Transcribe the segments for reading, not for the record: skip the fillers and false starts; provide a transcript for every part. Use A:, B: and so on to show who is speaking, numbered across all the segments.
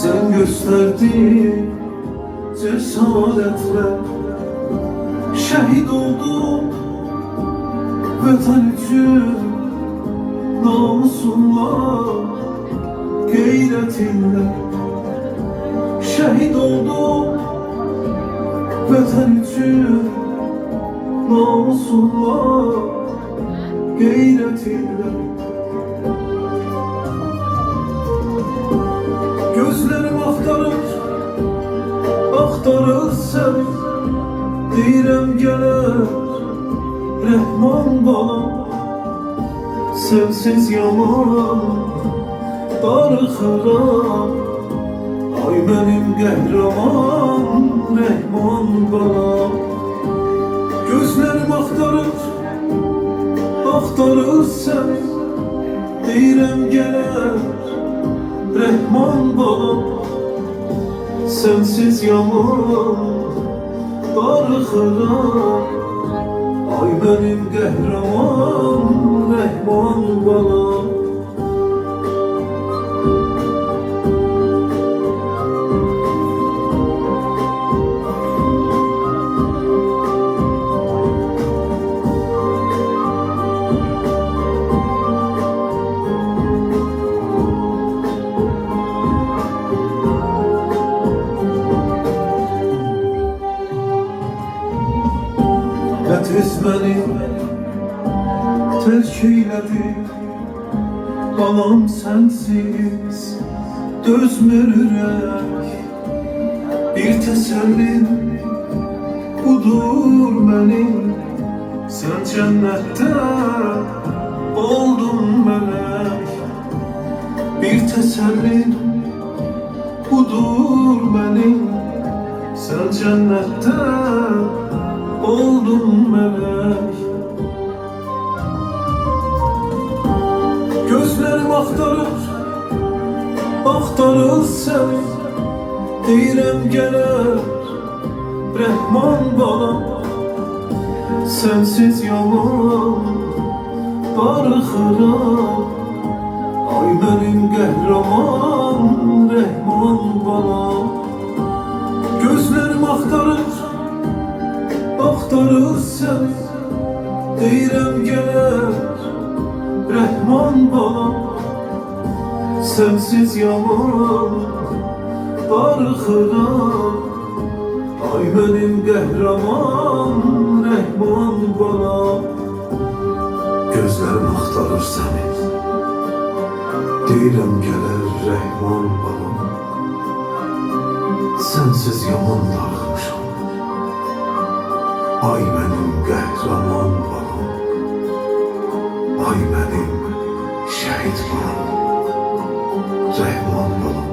A: Sen gösterdin cesaretle, şehit oldum vatan için, namusunla, gayretinle. Şehit oldum vatan için, namusunla, gayretinle. Gözlerim aktarır seni, deyirəm gələr Rəhman balam. Sensiz yaman darıxıram, ay benim qəhrəman Rəhman balam. Gözlerim aktarır seni, deyirəm gələr Rəhman balam. Sensiz yaman darıxıram, ay benim qəhrəman Rəhman balam. Nə tez məni tərk eylədi, balam sənsiz dözmür ürək. Bir təsəllin budur mənim, sən cənnətdə oldun mələk. Bir təsəllin budur mənim, sən cənnətdə oldun melek. Gözlerim aktarır seni, deyirəm gələr Rəhman balam. Sensiz yaman darıxıram, ay benim qəhrəman Rəhman balam. Gözlerim aktarır seni, deyirəm gələr Rəhman balam. Sensiz yaman darıxıram, ay benim qəhrəman Rəhman balam. Gözlərim axtarır səni, deyirəm gələr Rəhman balam. Sensiz yaman darıxmışam, ay benim qəhrəman balam. Ay benim şəhid balam, Rəhman balam.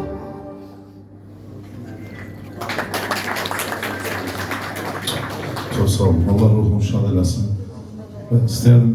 B: Çok sağ olun. Allah ruhunu şad eləsin. Ben istəyərdim